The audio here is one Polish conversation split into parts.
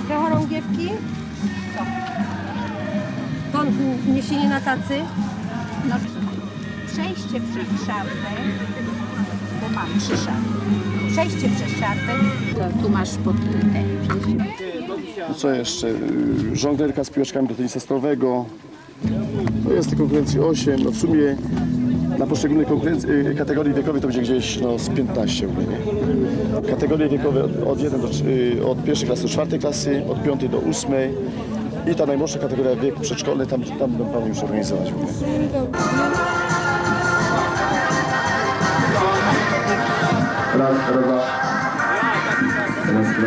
Chorągiewki? Co? Niesienie na tacy? No, przejście przez szafę, bo mam 3 szafy. Przejście przez szafę, to tu masz pod te. Co jeszcze? Żonglerka z piłeczkami do tenisa stołowego. To jest tych konkurencji 8. No w sumie na poszczególnych kategorii wiekowej to będzie gdzieś z 15. Nie? Kategorie wiekowe od pierwszej klasy do 4 klasy, od 5 do 8. I ta najmłodsza kategoria wiek przedszkolny, tam będą pewnie już organizować. Raz, dwa,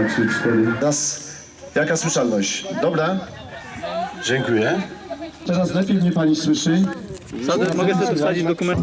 trzy, cztery. Jaka słyszalność? Dobra? Dziękuję. Teraz lepiej mnie pani słyszy. Mogę sobie wsadzić dokument?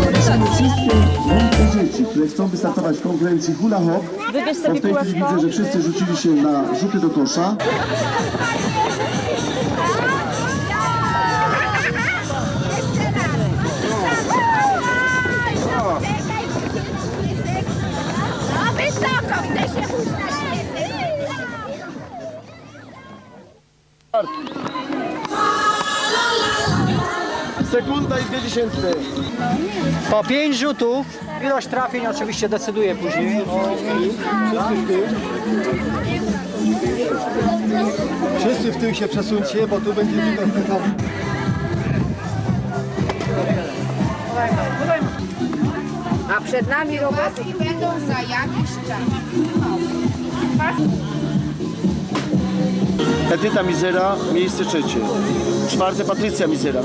Zapraszamy wszystkie dzieci, które chcą wystartować w konkurencji hula hop. Wybierz Bo sobie w tej chwili kółeczko. widzę, że wszyscy rzucili się na rzuty do kosza. No wysoko, gdy się puszcza. Sekunda i 0,2. Po 5 rzutów ilość trafień oczywiście decyduje później. Wszyscy w tył się przesuńcie, bo tu będzie tylko ten. A przed nami roboty będą za jakiś czas. Edyta Mizera, miejsce 3. 4. Patrycja Mizera.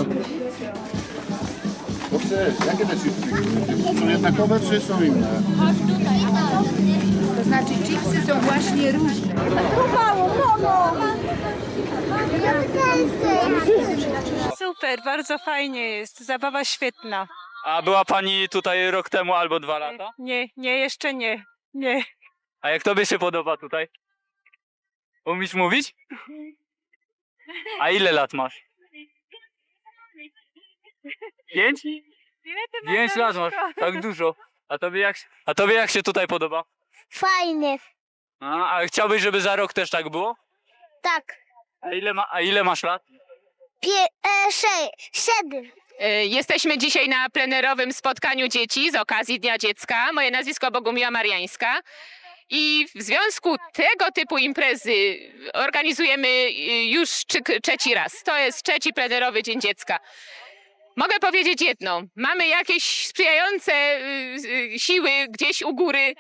Jakie te chipsy? Są jednakowe czy są inne? To znaczy chipsy są właśnie różne. Próbowało, mamo! Super, bardzo fajnie jest, zabawa świetna. A była pani tutaj rok temu albo 2 lata? Nie, jeszcze nie. Nie. A jak tobie się podoba tutaj? Umiesz mówić? A ile lat masz? 5? 5 lat masz, tak dużo. A tobie jak się tutaj podoba? Fajnie. A chciałbyś, żeby za rok też tak było? Tak. A ile masz lat? 7. Jesteśmy dzisiaj na plenerowym spotkaniu dzieci z okazji Dnia Dziecka. Moje nazwisko Bogumiła Mariańska. I w związku tego typu imprezy organizujemy już trzeci raz. To jest trzeci plenerowy Dzień Dziecka. Mogę powiedzieć jedno. Mamy jakieś sprzyjające siły gdzieś u góry,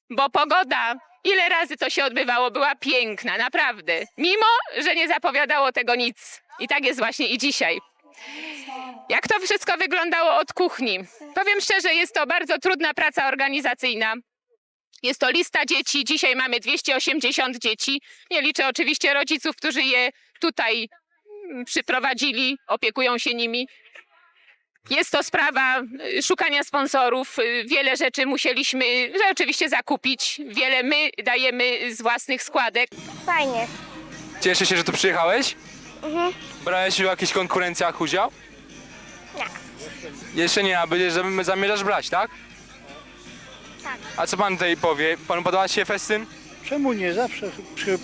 bo pogoda, ile razy to się odbywało, była piękna, naprawdę. Mimo, że nie zapowiadało tego nic. I tak jest właśnie i dzisiaj. Jak to wszystko wyglądało od kuchni? Powiem szczerze, jest to bardzo trudna praca organizacyjna. Jest to lista dzieci. Dzisiaj mamy 280 dzieci. Nie liczę oczywiście rodziców, którzy je tutaj przyprowadzili, opiekują się nimi. Jest to sprawa szukania sponsorów. Wiele rzeczy musieliśmy oczywiście zakupić. Wiele my dajemy z własnych składek. Fajnie. Cieszę się, że tu przyjechałeś. Brałeś w jakichś konkurencjach udział? Nie. Jeszcze nie, a zamierzasz brać, tak? Tak. A co pan tutaj powie? Panu podoba się festyn? Czemu nie? Zawsze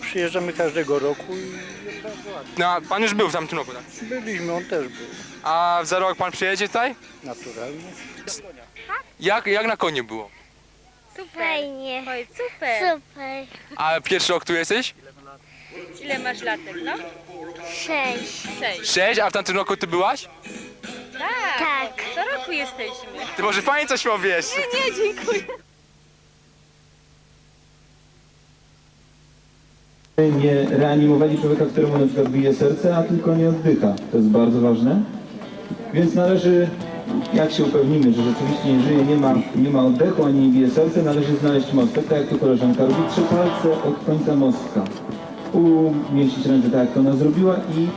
przyjeżdżamy każdego roku i bardzo ładnie. No, a pan już był w tamtym roku, tak? Byliśmy, on też był. A za rok pan przyjedzie tutaj? Naturalnie. Jak na koniu było? Fajnie. Super. A pierwszy rok tu jesteś? Ile masz latek, no? 6. 6, a w tamtym roku ty byłaś? Tak. Co roku jesteśmy. Ty może pani coś powiesz? Nie, dziękuję. Nie reanimowali człowieka, któremu na przykład bije serce, a tylko nie oddycha. To jest bardzo ważne. Więc należy, jak się upewnimy, że rzeczywiście nie żyje, nie ma oddechu, ani nie bije serce, należy znaleźć mostek, tak jak tu koleżanka robi, 3 palce od końca mostka. Umieścić ręce tak, jak to ona zrobiła i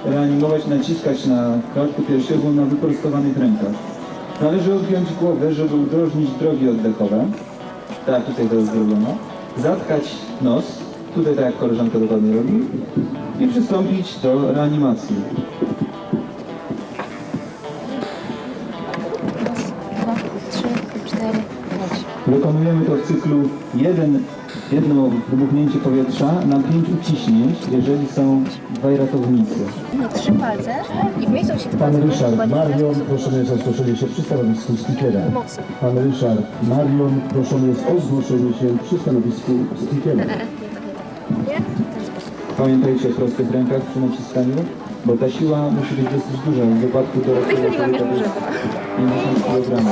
reanimować, naciskać na klatkę piersiową na wyprostowanych rękach. Należy odgiąć głowę, żeby udrożnić drogi oddechowe. Tak, tutaj to jest zrobione. Zatkać nos. Tutaj tak jak koleżanka dokładnie robi i przystąpić do reanimacji. Raz, 2, 3, 4, 5. Wykonujemy to w cyklu jedno wybuchnięcie powietrza na 5 uciśnięć, jeżeli są 2 ratownicy. 3 palce i w miejscu się Pan Ryszard Marion proszony jest o zgłoszenie się przy stanowisku speakera. Pan Ryszard Marion proszony jest o zgłoszenie się przy stanowisku speakera. Pamiętajcie o prostych rękach przy naciskaniu, bo ta siła musi być dosyć duża. W wypadku dorosłego człowieka to jest 50 kg.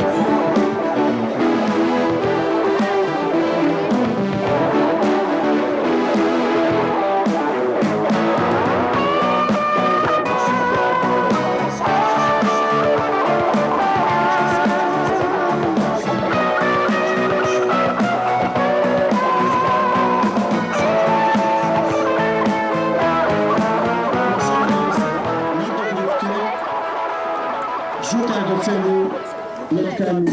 Rzucaj do celu letkami.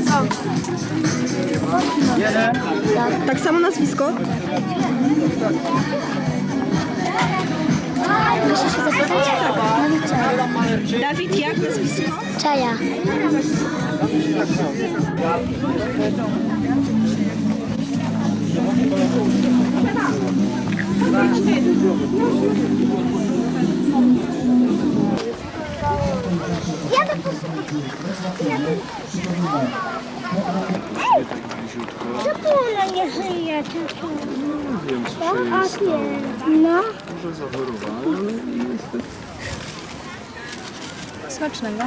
Tak samo nazwisko? Proszę się zapisać. Dawid, jak nazwisko? Czaja. Czemu ona nie żyje? Wiem, no. Może zachorowała, ale niestety. Smacznego.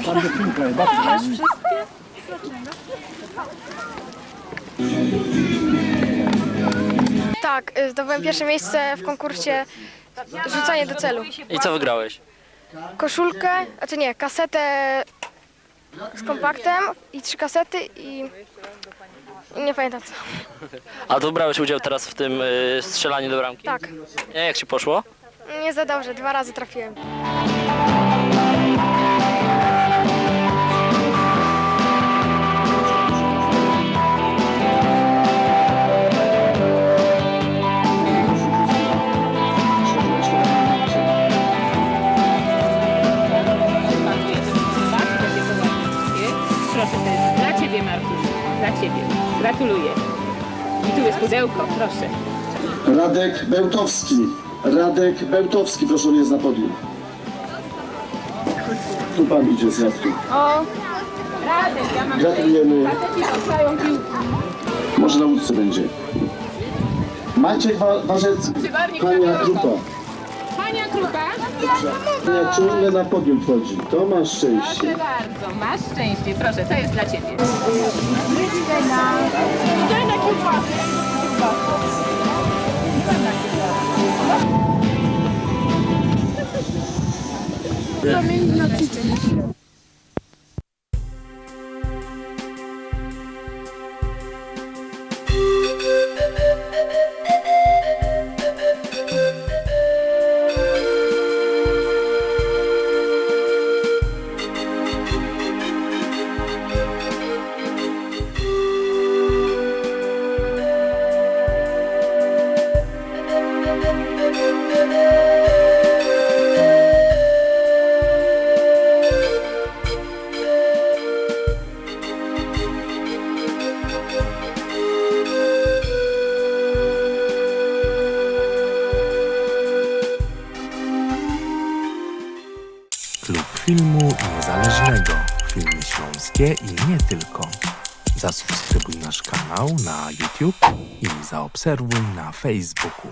Bardzo piękna jest. Tak, zdobyłem pierwsze miejsce w konkursie rzucanie do celu. I co wygrałeś? Koszulkę, znaczy nie, kasetę z kompaktem i 3 kasety i nie pamiętam co. A tu brałeś udział teraz w tym strzelaniu do bramki? Tak, Jak ci poszło? Nie za dobrze, 2 razy trafiłem. Proszę, to jest dla Ciebie, Markus. Dla Ciebie. Gratuluję. I tu jest pudełko, proszę. Radek Bełtowski. Radek Bełtowski, proszę, on jest na podium. Tu pan idzie z Radkiem. O, Radek, ja mam Gratulujemy. faceci rzucają piłki. Może na łódce będzie. Maciek Warzecki. Kania Krupa. Pania Krupa. Kania ciągle na podium wchodzi. To masz szczęście. Proszę bardzo, masz szczęście. Proszę, to jest dla Ciebie. Klub Filmu Niezależnego. Filmy śląskie i nie tylko. Zasubskrybuj nasz kanał na YouTube i zaobserwuj na Facebooku.